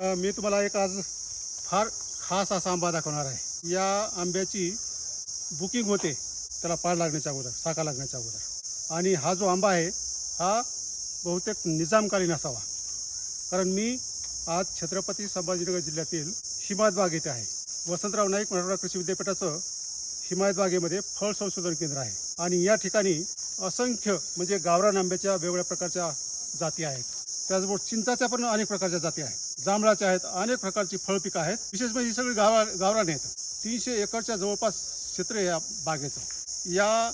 मी तुम्हाला एक आज फार खास असा आंबा दाखवणार आहे. या आंब्याची बुकिंग होते त्याला पाड लागण्याच्या अगोदर, साखा लागण्याच्या अगोदर. आणि हा जो आंबा आहे हा बहुतेक निजामकालीन असावा, कारण मी आज छत्रपती संभाजीनगर जिल्ह्यातील हिमायतबाग येथे आहे. वसंतराव नाईक मराठवाडा कृषी विद्यापीठाचं हिमायतबागेमध्ये फळ संशोधन केंद्र आहे. आणि या ठिकाणी असंख्य म्हणजे गावरान आंब्याच्या वेगवेगळ्या प्रकारच्या जाती आहेत. त्याचबरोबर चिंचाच्या पण अनेक प्रकारच्या जाती आहेत, जांभळाच्या आहेत, अनेक प्रकारची फळपिकं आहेत. विशेष म्हणजे ही सगळी गावरान आहेत. 300 एकरच्या जवळपास क्षेत्र आहे या बागेचं. या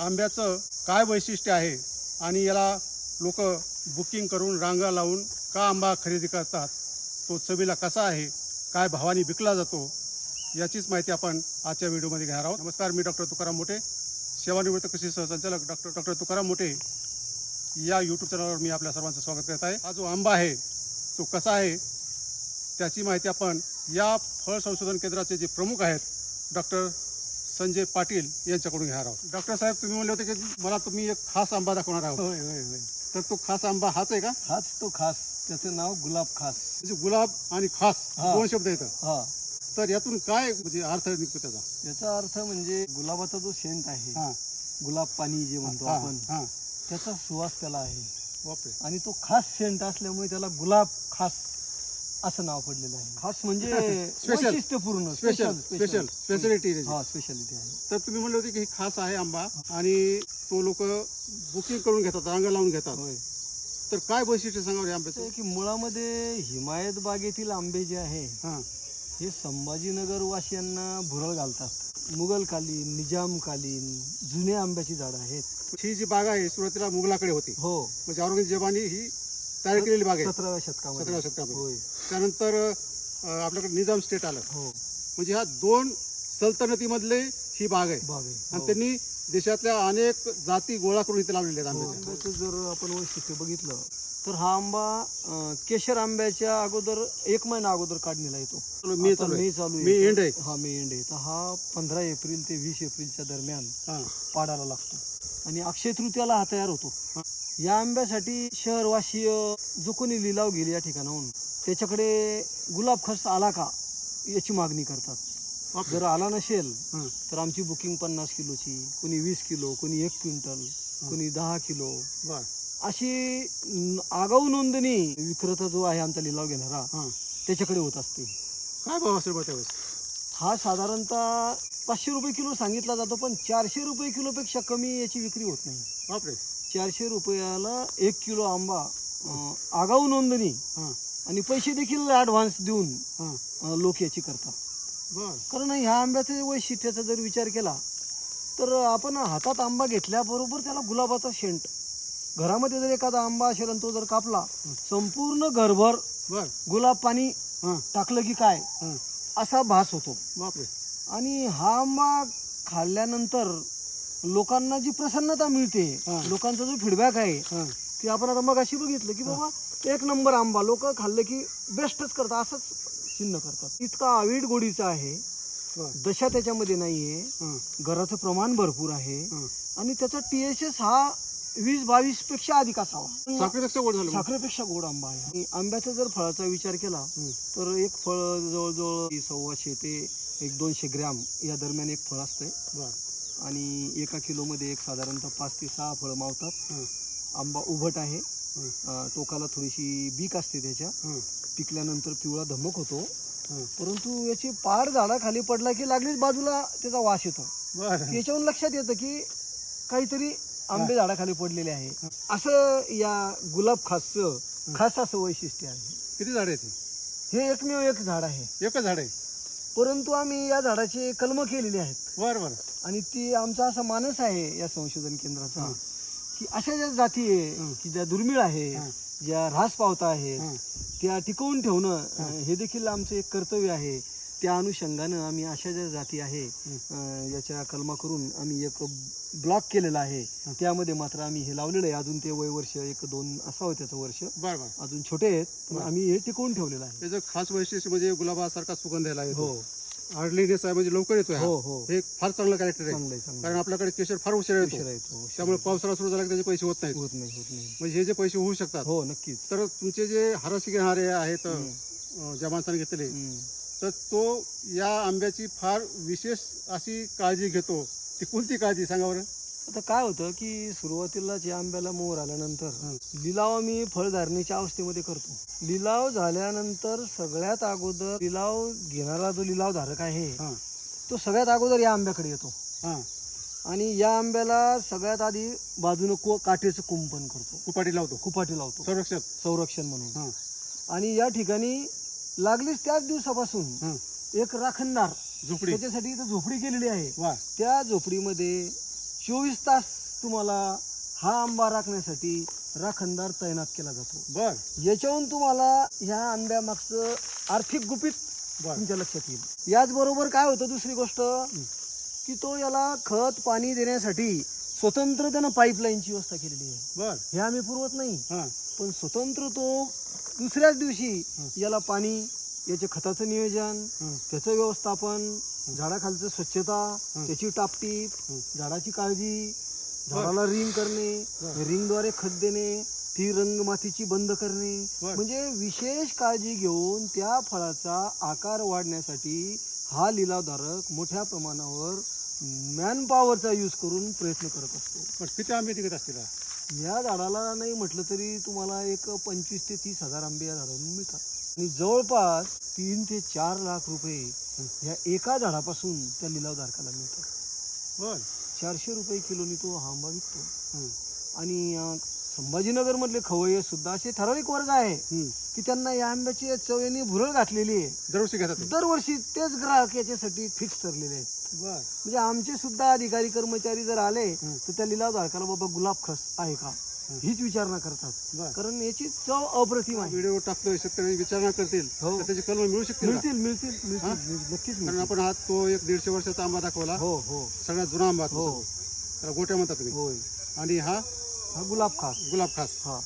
आंब्याचं काय वैशिष्ट्य आहे आणि याला लोक बुकिंग करून रांगा लावून का आंबा खरेदी करतात, तो चवीला कसा आहे, काय भावाने विकला जातो, याचीच माहिती आपण आजच्या व्हिडिओमध्ये घेणार आहोत. नमस्कार, मी डॉक्टर तुकाराम मोठे, सेवानिवृत्त कृषी सहसंचालक डॉक्टर तुकाराम मोठे या यूट्यूब चॅनलवर मी आपल्या सर्वांचं स्वागत करत आहे. हा जो आंबा आहे तो कसा आहे त्याची माहिती आपण या फळ संशोधन केंद्राचे जे प्रमुख आहेत डॉक्टर संजय पाटील यांच्याकडून घेणार आहोत. डॉक्टर साहेब, तुम्ही म्हणले होते की मला तुम्ही एक खास आंबा दाखवणार आहोत. होय होय होय. तर तो खास आंबा हाच आहे का? हाच तो खास, त्याचं नाव गुलाब खास. म्हणजे गुलाब आणि खास हा. दोन शब्द येतात. हा, तर यातून काय म्हणजे अर्थ निघतो त्याचा? याचा अर्थ म्हणजे गुलाबाचा जो सेंट आहे, हां गुलाब पाणी जे म्हणतो हां आपण, हां. त्याचा सुवास त्याला आहे. बापरे. आणि तो खास सेंट असल्यामुळे त्याला गुलाब खास असं नाव पडलेलं आहे. खास म्हणजे Special. वैशिष्ट्यपूर्ण, स्पेशालिटी. हा, स्पेशालिटी आहे. तर तुम्ही म्हणले होते की हे खास आहे आंबा आणि तो लोक बुकिंग करून घेतात, रांगा लावून घेतात. होय. तर काय वैशिष्ट्य सांगावं या आंब्याचं? असं आहे की मुळामध्ये हिमायत बागेतील आंबे जे आहे हां हे संभाजीनगर वासियांना भुरळ घालतात. मुघलकालीन, निजामकालीन जुने आंब्याची झाडं आहेत. ही जी बाग आहे सुरुवातीला मुघलाकडे होती, हो, म्हणजे औरंगजेबाने ही तयार केलेली बाग आहे 17व्या शतकामध्ये. 17व्या शतकामध्ये. होय. त्यानंतर आपल्याकडे निजाम स्टेट आलं. हो, म्हणजे ह्या दोन सल्तनतीमधले ही बाग आहे. बाग आहे. आणि हो. त्यांनी देशातल्या अनेक जाती गोळा करून इथे लावलेल्या आहेत हो. आंब्याच्या. आंब्याचं जर आपण वैशिष्ट्य बघितलं तर हा आंबा केशर आंब्याच्या अगोदर 1 महिना अगोदर काढणीला येतो. मे आता चालू आहे. मे चालू मे एंड आहे. हा, मे एंड आहे. तर हा 15 एप्रिल ते 20 एप्रिलच्या दरम्यान हां पाडायला लागतो आणि अक्षय तृतीयाला हा तयार होतो. हा. या आंब्यासाठी शहरवासीय जो कोणी लिलाव गेले या ठिकाणाहून त्याच्याकडे गुलाब खस आला का याची मागणी करतात. बापरे. जर आला नसेल हां तर आमची बुकिंग 50 किलोची, कोणी 20 किलो, कोणी 1 क्विंटल, कोणी 10 किलो, बर. अशी आगाऊ नोंदणी विक्रेता जो आहे आमचा लिलाव घेणारा हां. त्याच्याकडे होत असते. काय भाव असेल बा त्यावेळेस? हा साधारणतः 500 रुपये किलो सांगितला जातो, पण 400 रुपये किलोपेक्षा कमी याची विक्री होत नाही. बापरे. 400 रुपयाला 1 किलो आंबा आगाऊ नोंदणी हां आणि पैसे देखील ॲडव्हान्स देऊन हां. लोक याची करतात. बर. कारण ह्या आंब्याचं वैशिष्ट्याचा जर विचार केला तर आपण हातात आंबा घेतल्याबरोबर त्याला गुलाबाचा शेंट, घरामध्ये जर एखादा आंबा असेल आणि तो जर कापला, संपूर्ण घरभर बर. गुलाब पाणी हां टाकलं की काय हां. असा भास होतो. बापरे. आणि हा आंबा खाल्ल्यानंतर लोकांना जी प्रसन्नता मिळते, हां. लोकांचा जो फीडबॅक आहे हां की आपण आता मग अशी बघितलं की बाबा 1 नंबर आंबा, लोक खाल्ले की बेस्टच करतात असंच चिन्ह करतात. इतका आविड गोडीचा आहे, बर. दशा त्याच्यामध्ये नाहीये, हां गराचं प्रमाण भरपूर आहे हां. आणि त्याचा THS हा 20-22 पेक्षा अधिक असावा. साखरेपेक्षा गोड झालं. साखरेपेक्षा गोड आंबा आहे. आणि आंब्याचा जर फळाचा विचार केला हं. तर एक फळ जवळजवळ 125 ते 200 ग्रॅम या दरम्यान एक फळ असतंय. बर. आणि 1 किलोमध्ये एक साधारणतः 5 ते 6 फळं मावतात. हां आंबा उभट आहे, हां टोकाला थोडीशी बीक असते त्याच्या, हां पिकल्यानंतर पिवळा धमक होतो. हां. परंतु याची पाड झाडाखाली पडला की लागलीच बाजूला त्याचा वास येतो. बर. याच्यावरून लक्षात येतं की काहीतरी आंबे झाडाखाली पडलेले आहे. असं या गुलाब खासचं खास असं वैशिष्ट्य आहे. किती झाड आहेत? हे एकमेव एक झाड आहे, एकच झाड आहे? परंतु आम्ही या झाडाची कलमं केलेली आहेत. बर बर. आणि ती आमचा असा मानस आहे या संशोधन केंद्राचा हां. की अशा ज्या जाती आहे हां. की ज्या दुर्मिळ आहे, हां. ज्या ऱ्हास पावता आहेत, हां त्या टिकवून ठेवणं हे देखील आमचं एक कर्तव्य आहे. त्या अनुषंगानं आम्ही अशा ज्या जाती आहे याच्या कलमा करून आम्ही एक ब्लॉक केलेला आहे. त्यामध्ये मात्र आम्ही हे लावलेलं आहे. अजून ते वर्ष 1-2 असावं त्याचं वर्ष, बर बर. अजून छोटे आहेत, पण आम्ही हे टिकवून ठेवलेलं आहे. त्याचं खास वैशिष्ट्य म्हणजे गुलाबासारखा सुगंध यायला येतो. हो हार्डलीनेस आहे, म्हणजे लवकर येतो. हो हो, हे फार चांगलं कॅरेक्टर आहे, चांगलं आहे, चांगलं कारण आपल्याकडे केशर फार उशिरा येतो. उशिरा येतो. त्यामुळे पावसाळा सुरू झाला की त्याचे पैसे होत नाहीत. होत नाही, होत नाही. म्हणजे हे जे पैसे होऊ शकतात. हो, नक्कीच. तर तुमचे जे हाराशी घेणारे आहेत ज्या माणसाने घेतलेले हम्म. तर तो या आंब्याची फार विशेष अशी काळजी घेतो. ती कोणती काळजी सांगा बरं? आता काय होतं की सुरुवातीलाच या आंब्याला मोहर आल्यानंतर हं. लिलाव आम्ही फळधारणेच्या अवस्थेमध्ये करतो. लिलाव झाल्यानंतर सगळ्यात अगोदर लिलाव घेणारा जो लिलावधारक आहे हां तो सगळ्यात अगोदर या आंब्याकडे येतो हां आणि या आंब्याला सगळ्यात आधी बाजूनं काठीचं कुंपण करतो, कुपाटी लावतो, कुपाटी लावतो संरक्षक. संरक्षण म्हणून. हां आणि या ठिकाणी लागलीच त्याच दिवसापासून हां एक राखणदार झोपडी. त्याच्यासाठी इथं झोपडी केलेली आहे. वा त्या झोपडीमध्ये 24 तास तुम्हाला हा आंबा राखण्यासाठी राखणदार तैनात केला जातो. बर याच्याहून तुम्हाला ह्या आंब्यामागचं आर्थिक गुपित बर तुमच्या लक्षात येईल. याचबरोबर काय होतं दुसरी गोष्ट की तो याला खत पाणी देण्यासाठी स्वतंत्र त्यानं पाईपलाईनची व्यवस्था केलेली आहे. बर हे आम्ही पुरवत नाही, हां पण स्वतंत्र तो दुसऱ्याच दिवशी याला पाणी, याचे खताचं नियोजन, हां त्याचं व्यवस्थापन, झाडाखालचं स्वच्छता, त्याची टापटीप, झाडाची काळजी, झाडाला रिंग करणे, रिंगद्वारे खत देणे, ती रंग मातीची बंद करणे, म्हणजे विशेष काळजी घेऊन त्या फळाचा आकार वाढण्यासाठी हा लिलावधारक मोठ्या प्रमाणावर मॅन पॉवरचा यूज करून प्रयत्न करत असतो. पण किती आंबे टिकत असतील हा? या झाडाला नाही म्हटलं तरी तुम्हाला एक 25 ते 30 हजार आंबे या झाडावरून मिळतात आणि जवळपास 3 ते 4 लाख रुपये या एका झाडापासून त्या लिलावधारकाला मिळतात. बर 400 रुपये किलोनी तो हा आंबा विकतो. हं. आणि संभाजीनगरमधले खवय्ये सुद्धा असे ठराविक वर्ग आहे हं. की त्यांना या आंब्याची चवेनी भुरळ घातलेली आहे. दरवर्षी घेतात ते? दरवर्षी तेच ग्राहक याच्यासाठी फिक्स ठरलेले आहेत. बर म्हणजे आमचे सुद्धा अधिकारी कर्मचारी जर आले तर त्या लिलावधारकाला बाबा गुलाब खस आहे का हीच विचारणा करतात, बर कारण याची चव अप्रतिम आहे. व्हिडिओ टाकतोय, शेतकरी विचारणा करतील हो. तर त्याची कलम मिळू शकतील का? मिळतील मिळतील मिळतील नक्कीच कारण मिळतील. आपण हा तो एक 150 वर्षाचा आंबा दाखवला, हो हो सगळ्यात जुना आंबा तो. हो त्याला गोट्या म्हणतात तुम्ही. होय. आणि हा हा गुलाब खास. गुलाब खास. हा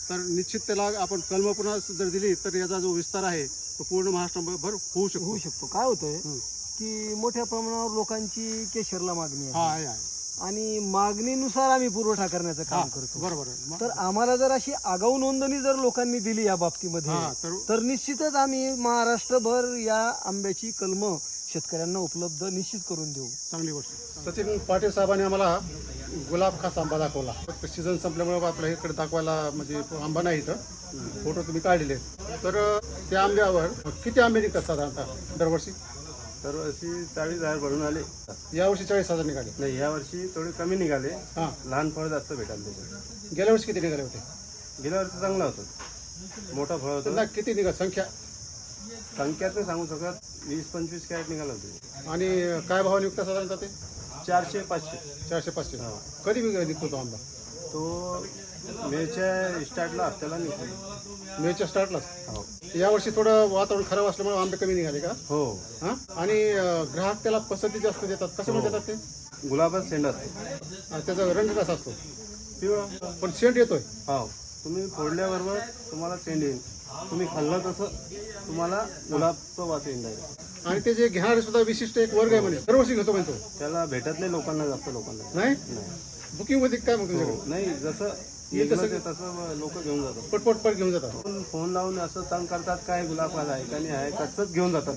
तर निश्चित त्याला आपण कलम पुन्हा जर दिली तर याचा जो विस्तार आहे तो पूर्ण महाराष्ट्रभर होऊ शकतो. होऊ शकतो. काय होतंय हं. की मोठ्या प्रमाणावर लोकांची केशरला मागणी हा आहे आहे आणि मागणीनुसार आम्ही पुरवठा करण्याचं काम हा, करतो. बरोबर आहे. मग- तर आम्हाला जर अशी आगाऊ नोंदणी जर लोकांनी दिली या बाबतीमध्ये हा तर तर निश्चितच आम्ही महाराष्ट्रभर या आंब्याची कलमं शेतकऱ्यांना उपलब्ध निश्चित करून देऊ. चांगली गोष्ट. सचिन पाटील साहेबांनी आम्हाला गुलाब खास आंबा दाखवला. सीझन संपल्यामुळे आपल्या इकडे दाखवायला म्हणजे आंबा नाही इथं, फोटो तुम्ही काढलेले आहेत. तर त्या आंब्यावर किती आंबे निघतात साधारणतः दरवर्षी? दरवर्षी 40,000 भरून आले. यावर्षी 40,000 निघाले. नाही, यावर्षी थोडे कमी निघाले. हां लहान फळ जास्त भेटायला त्याच्यात. गेल्या वर्षी किती निघाले होते? गेल्या वर्षी चांगलं होतं, मोठं फळ होतं. त्यांना किती निघाल संख्या? संख्यात नाही सांगू शकत, 20-25 कॅरेट निघालं होते. आणि काय भाव निघतात साधारणतः ते? 400-500. 400-500. हो. कधी निघतो तो आंबा? तो मेच्या स्टार्टला हप्त्याला निघतो. मेच्या स्टार्टला. हो यावर्षी थोडं वातावरण खराब असल्यामुळे आंबे कमी निघाले का? हो. हां. आणि ग्राहक त्याला पसंती जास्त देतात. कशामुळे देतात ते? गुलाबात सेंड असतो, आणि त्याचा रंग कसा असतो? पिवळा. पण सेंट येतोय. हो, तुम्ही फोडल्याबरोबर तुम्हाला सेंड येईल. तुम्ही खाल्लं तसं तुम्हाला गुलाबचं वास येईल direct. आणि ते जे घेणारे सुद्धा विशिष्ट एक वर्ग आहे म्हणे, दरवर्षी घेतो म्हणतो. त्याला भेटत नाही लोकांना, जास्त लोकांना नाही नाही. बुकिंग मध्ये काय मग तुमच्याकडे? हो, नाही, जसं येईल तसं- निघलं ते तसं लोक घेऊन जातात. पटपट घेऊन जातात. फोन लावून असं तंग करतात, काय गुलाब आहे का नाही आहे, कसंच घेऊन जातात.